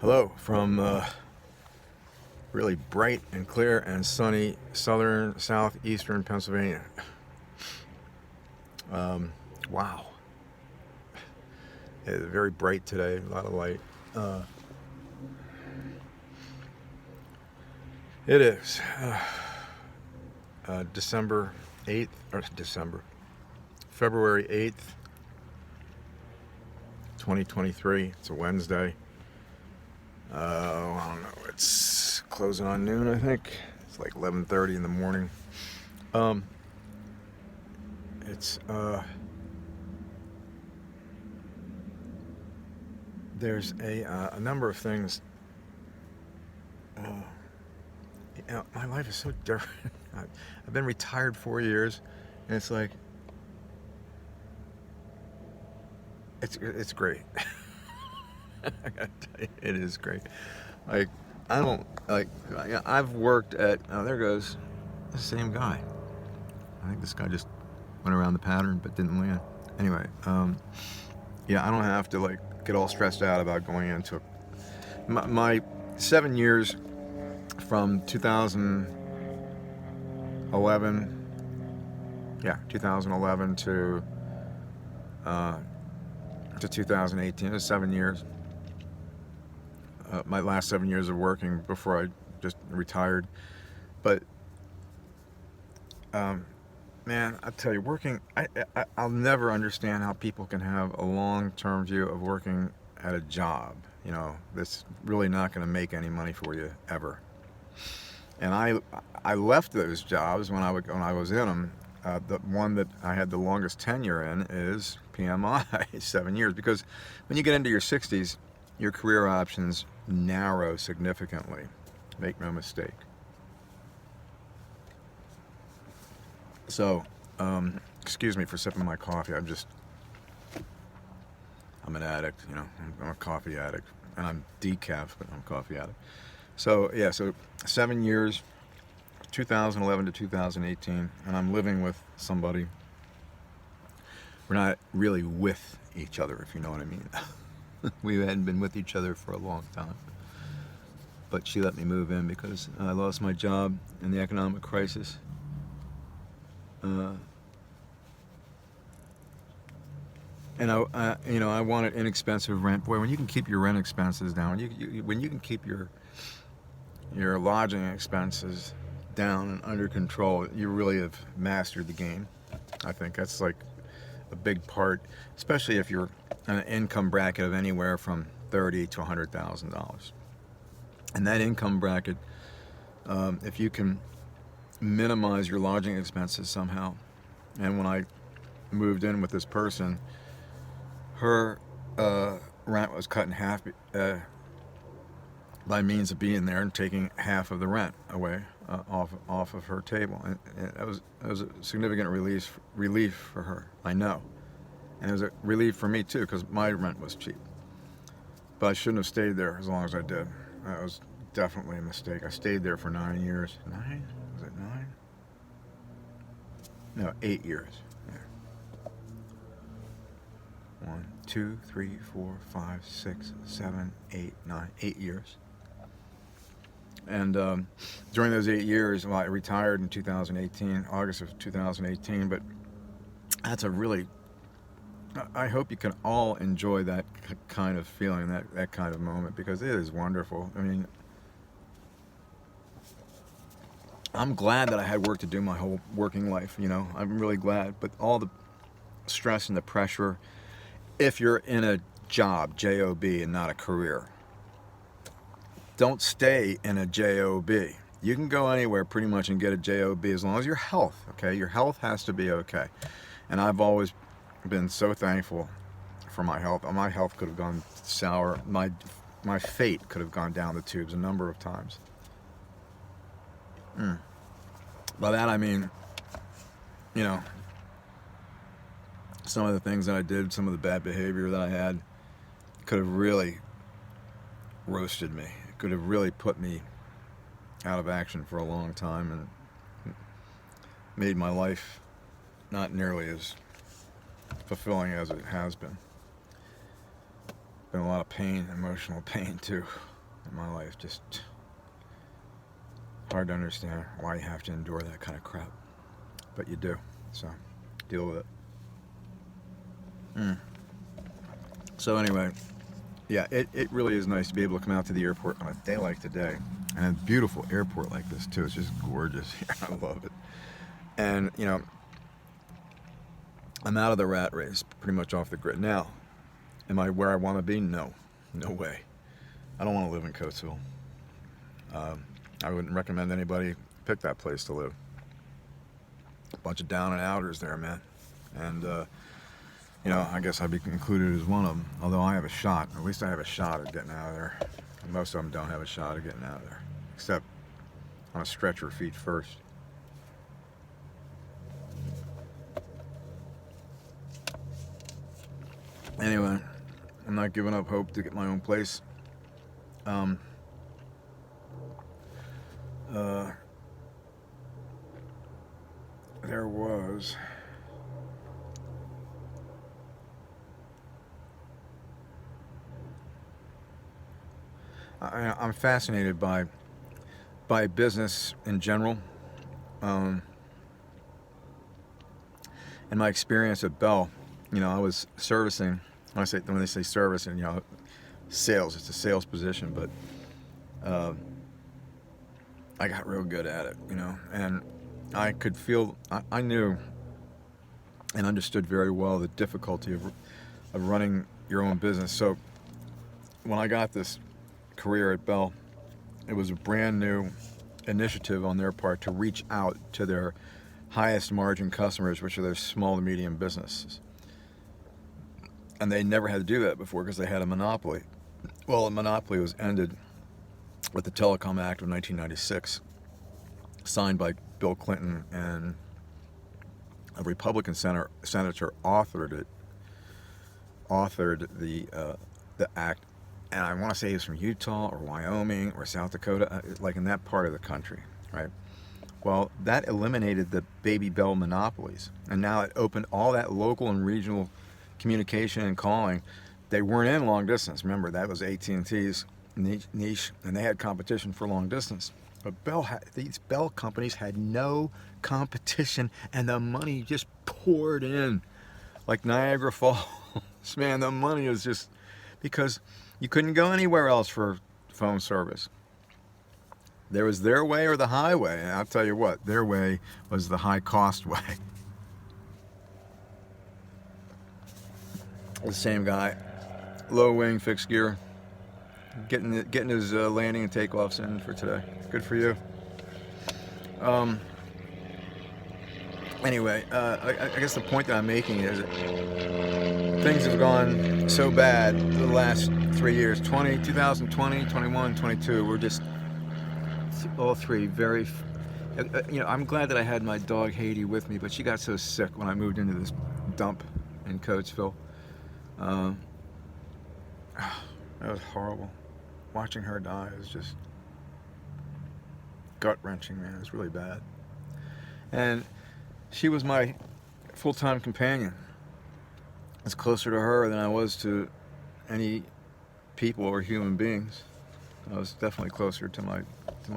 Hello from really bright and clear and sunny southeastern Pennsylvania. Wow. It's very bright today, a lot of light. It is December 8th, or February 8th, 2023. It's a Wednesday. I don't know, it's closing on noon, I think. It's like 11:30 in the morning. It's there's a number of things. My life is so different. I've been retired 4 years, and it's like it's great. I gotta tell you, it is great. Like, I don't like. I've worked at. Oh, there goes the same guy. I think this guy just went around the pattern but didn't land. Anyway, yeah, I don't have to like get all stressed out about going into my 7 years from 2011. Yeah, 2011 to 2018. It was 7 years. My last 7 years of working before I just retired. But man, I tell you, working, I'll never understand how people can have a long-term view of working at a job, you know, that's really not going to make any money for you ever. And I left those jobs when I was in them. The one that I had the longest tenure in is PMI, 7 years, because when you get into your 60s, your career options narrow significantly. Make no mistake. So, excuse me for sipping my coffee. I'm an addict, you know. I'm a coffee addict, and I'm decaf, but I'm a coffee addict. So yeah, so 7 years, 2011 to 2018, and I'm living with somebody. We're not really with each other, if you know what I mean. We hadn't been with each other for a long time. But she let me move in because I lost my job in the economic crisis. And I wanted inexpensive rent. Boy, when you can keep your rent expenses down, when you can keep your lodging expenses down and under control, you really have mastered the game. I think that's like a big part, especially if you're in an income bracket of anywhere from $30,000 to $100,000. And that income bracket, if you can minimize your lodging expenses somehow. And when I moved in with this person, her rent was cut in half by means of being there and taking half of the rent away off of her table, and it was a significant relief for her. I know, and it was a relief for me too because my rent was cheap. But I shouldn't have stayed there as long as I did. That was definitely a mistake. I stayed there for 9 years. 9? Was it 9? No, 8 years. Yeah. 1, 2, 3, 4, 5, 6, 7, 8, 9. 8 years. And during those 8 years, well, I retired in 2018, August of 2018. But that's a really, I hope you can all enjoy that kind of feeling, that kind of moment, because it is wonderful. I mean, I'm glad that I had work to do my whole working life, you know. I'm really glad. But all the stress and the pressure, if you're in a job, J-O-B, and not a career, don't stay in a J-O-B. You can go anywhere pretty much and get a J-O-B as long as your health, okay? Your health has to be okay. And I've always been so thankful for my health. My health could have gone sour. My fate could have gone down the tubes a number of times. By that I mean, you know, some of the things that I did, some of the bad behavior that I had could have really roasted me. It could have really put me out of action for a long time and made my life not nearly as fulfilling as it has been. Been a lot of pain, emotional pain too. in my life. Just hard to understand why you have to endure that kind of crap. But you do. So deal with it. So anyway, yeah, it really is nice to be able to come out to the airport on a day like today. And a beautiful airport like this too. It's just gorgeous. I love it. And I'm out of the rat race, pretty much off the grid. Now, am I where I want to be? No. No way. I don't want to live in Coatesville. I wouldn't recommend anybody pick that place to live. A bunch of down and outers there, man. And, I guess I'd be included as one of them. Although I have a shot. At least I have a shot at getting out of there. And most of them don't have a shot at getting out of there. Except on a stretcher feet first. Anyway, I'm not giving up hope to get my own place. There was I'm fascinated by business in general, and my experience at Bell. I was servicing. When they say servicing, sales. It's a sales position, but I got real good at it, and I could feel. I knew and understood very well the difficulty of running your own business. So when I got this career at Bell, it was a brand new initiative on their part to reach out to their highest margin customers, which are their small to medium businesses. And they never had to do that before because they had a monopoly. Well, the monopoly was ended with the Telecom Act of 1996, signed by Bill Clinton, and a Republican senator authored the act. And I want to say he was from Utah or Wyoming or South Dakota, like in that part of the country, right? Well, that eliminated the Baby Bell monopolies, and now it opened all that local and regional communication and calling. They weren't in long distance. Remember, that was AT&T's niche, and they had competition for long distance. But these Bell companies had no competition, and the money just poured in like Niagara Falls. Man, the money was just because you couldn't go anywhere else for phone service. There was their way or the highway, and I'll tell you what, their way was the high-cost way. The same guy, low wing, fixed gear, getting his landing and takeoffs in for today. Good for you. Anyway, I guess the point that I'm making is that things have gone so bad the last 3 years, 2020, 21, 22. We're just all three very, I'm glad that I had my dog Haiti with me, but she got so sick when I moved into this dump in Coatesville. That was horrible. Watching her die is just gut-wrenching, man. It's really bad. And she was my full-time companion. I was closer to her than I was to any people or human beings. I was definitely closer to my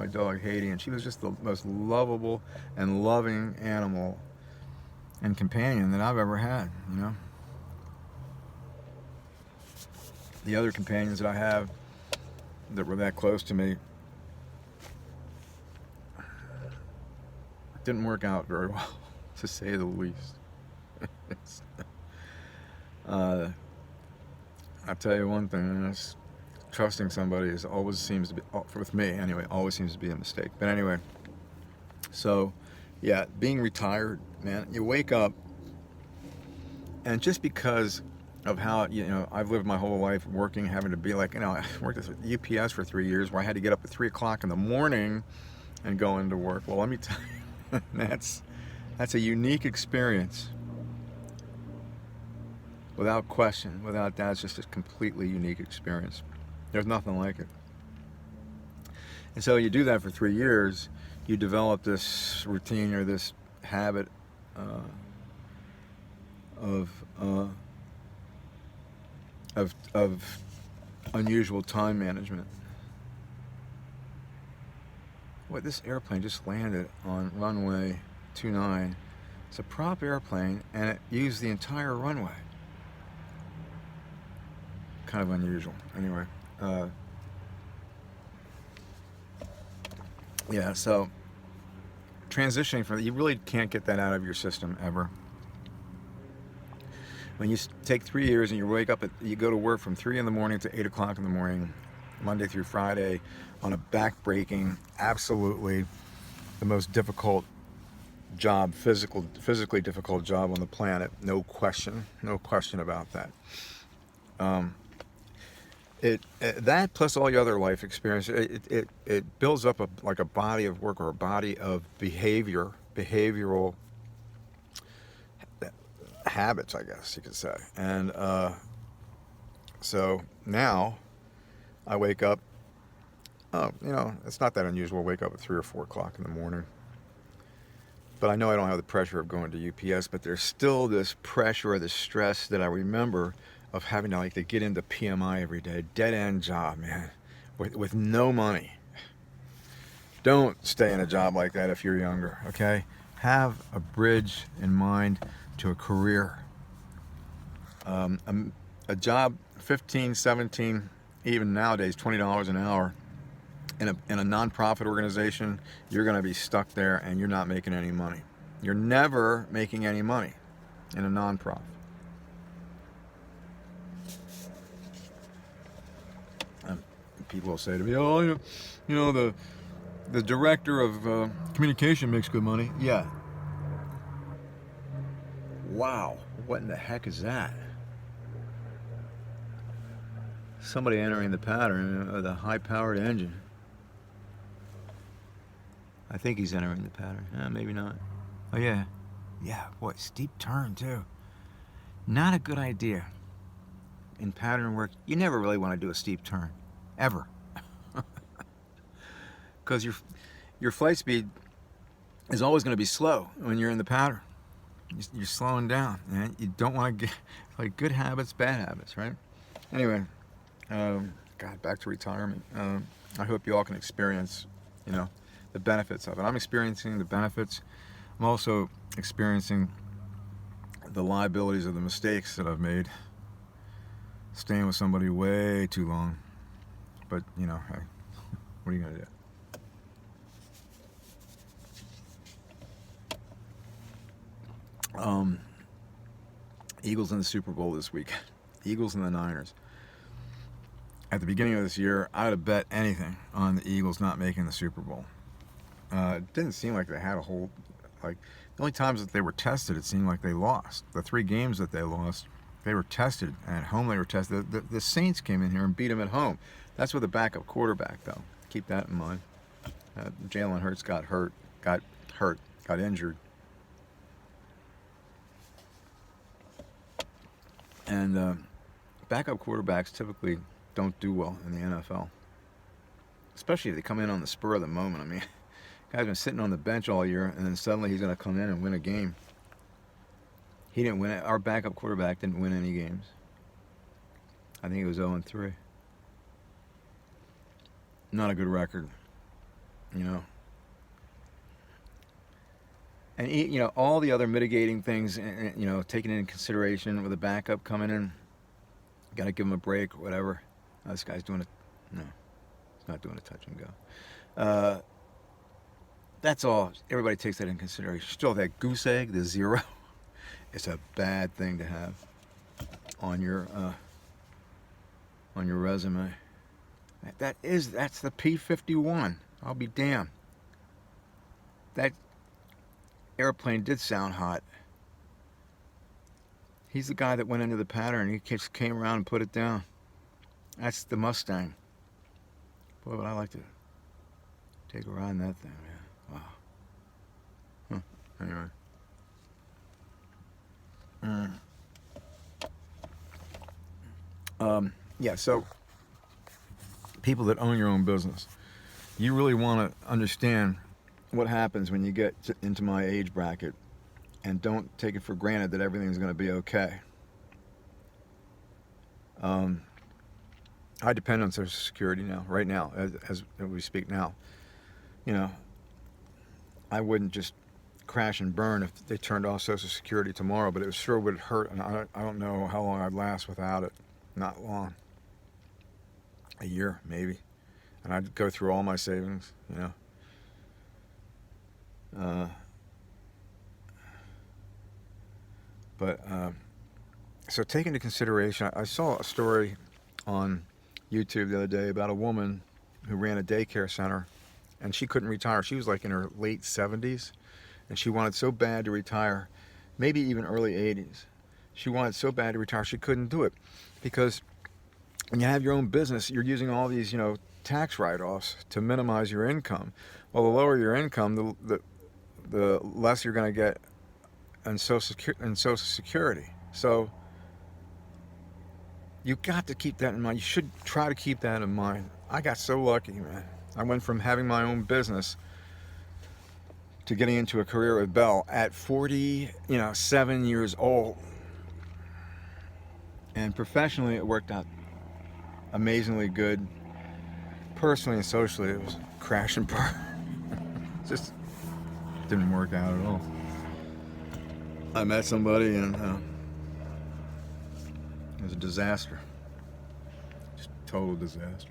dog Haiti, and she was just the most lovable and loving animal and companion that I've ever had, The other companions that I have that were that close to me didn't work out very well, to say the least. I'll tell you one thing, and that's trusting somebody with me anyway, always seems to be a mistake. But anyway, so yeah, being retired, man, you wake up, and just because of how, I've lived my whole life working, having to be like, I worked at UPS for 3 years where I had to get up at 3 o'clock in the morning and go into work. Well, let me tell you, that's a unique experience. Without question, without doubt, it's just a completely unique experience. There's nothing like it. And so you do that for 3 years, you develop this routine or this habit of unusual time management. What, this airplane just landed on runway 29. It's a prop airplane, and it used the entire runway. Kind of unusual. Anyway, yeah. So transitioning from, you really can't get that out of your system ever. When you take 3 years and you wake up you go to work from 3 in the morning to 8 o'clock in the morning, Monday through Friday, on a back-breaking, absolutely the most difficult job, physically difficult job on the planet, no question about that. That plus all your other life experience, it builds up like a body of work, or a body of behavioral habits, I guess you could say. And so now I wake up, it's not that unusual to wake up at 3 or 4 o'clock in the morning. But I know I don't have the pressure of going to UPS, but there's still this pressure or this stress that I remember of having to get into PMI every day. Dead end job, man, with no money. Don't stay in a job like that if you're younger, okay? Have a bridge in mind to a career. A job, 15, 17, even nowadays, $20 an hour in a nonprofit organization, you're going to be stuck there and you're not making any money. You're never making any money in a nonprofit. People will say to me, "Oh, the director of communication makes good money." Yeah. Wow. What in the heck is that? Somebody entering the pattern with a high-powered engine. I think he's entering the pattern. Maybe not. Oh, yeah. Yeah, boy, steep turn, too. Not a good idea. In pattern work, you never really want to do a steep turn. Ever. Because your flight speed is always going to be slow when you're in the pattern. You're slowing down, and you don't want to get good habits, bad habits, right? Anyway, God, back to retirement. I hope you all can experience, the benefits of it. I'm experiencing the benefits. I'm also experiencing the liabilities of the mistakes that I've made, staying with somebody way too long. But hey, what are you gonna do? Eagles in the Super Bowl this week. Eagles and the Niners. At the beginning of this year, I would have bet anything on the Eagles not making the Super Bowl. It didn't seem like they had a whole, the only times that they were tested, it seemed like they lost. The 3 games that they lost, they were tested. And at home, they were tested. The Saints came in here and beat them at home. That's with a backup quarterback, though. Keep that in mind. Jalen Hurts got injured. And backup quarterbacks typically don't do well in the NFL. Especially if they come in on the spur of the moment. I mean, guy's been sitting on the bench all year, and then suddenly he's going to come in and win a game. He didn't win it. Our backup quarterback didn't win any games. I think it was 0-3. Not a good record, And all the other mitigating things, taken into consideration with a backup coming in. Got to give him a break or whatever. This guy's doing it. No, he's not doing a touch and go. That's all. Everybody takes that into consideration. Still, that goose egg, the 0, it's a bad thing to have on your resume. That's the P-51. I'll be damned. That airplane did sound hot. He's the guy that went into the pattern. He just came around and put it down. That's the Mustang. Boy, would I like to take a ride in that thing, man. Wow. Anyway. Yeah, so people that own your own business, you really want to understand what happens when you get into my age bracket, and don't take it for granted that everything's going to be okay. I depend on Social Security now, right now, as we speak now. you know, I wouldn't just crash and burn if they turned off Social Security tomorrow, but it sure would hurt, and I don't know how long I'd last without it. Not long. A year, maybe. And I'd go through all my savings, you know. So take into consideration, I saw a story on YouTube the other day about a woman who ran a daycare center, and she couldn't retire. She was like in her late 70s, and she wanted so bad to retire, maybe even early 80s. She wanted so bad to retire, she couldn't do it, because when you have your own business, you're using all these, you know, tax write-offs to minimize your income. Well, the lower your income, the less you're going to get in Social Security. So you got to keep that in mind. You should try to keep that in mind. I got so lucky, man. I went from having my own business to getting into a career with Bell at 47 years old. And professionally, it worked out amazingly good. Personally and socially, it was crash and burn. Just didn't work out at all. I met somebody and it was a disaster. Just total disaster.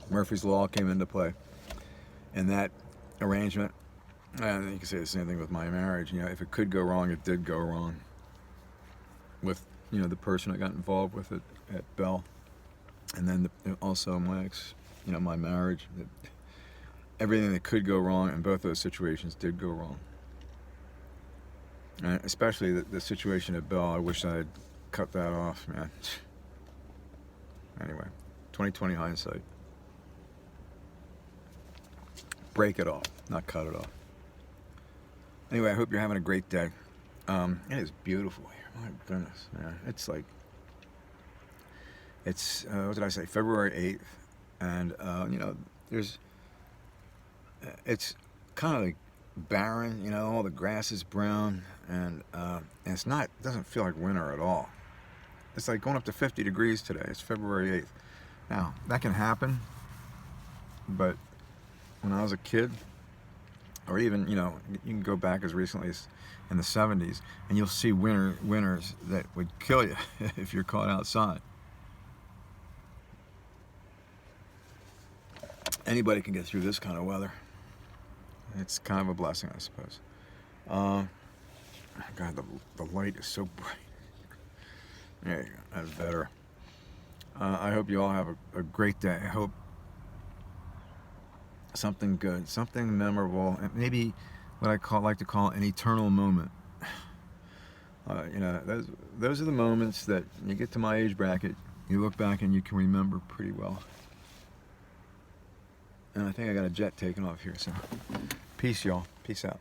Murphy's Law came into play. And that arrangement, and you can say the same thing with my marriage, you know, if it could go wrong, it did go wrong. With, you know, the person I got involved with at Bell. And then also my my marriage. Everything that could go wrong in both those situations did go wrong. And especially the situation at Bell, I wish I had cut that off, man. Anyway, 2020 hindsight. Break it off, not cut it off. Anyway, I hope you're having a great day. It is beautiful here. My goodness, man. It's like, what did I say? February 8th. And, you know, it's kind of like barren, you know, all the grass is brown, and it doesn't feel like winter at all. It's like going up to 50 degrees today. It's February 8th. Now, that can happen, but when I was a kid, or even, you know, you can go back as recently as in the 70s, and you'll see winters that would kill you if you're caught outside. Anybody can get through this kind of weather. It's kind of a blessing, I suppose. God, the light is so bright. There you go. That's better. I hope you all have a great day. I hope something good, something memorable, and maybe what I like to call an eternal moment. You know, those are the moments that you get to my age bracket, you look back and you can remember pretty well. And I think I got a jet taking off here, so peace, y'all. Peace out.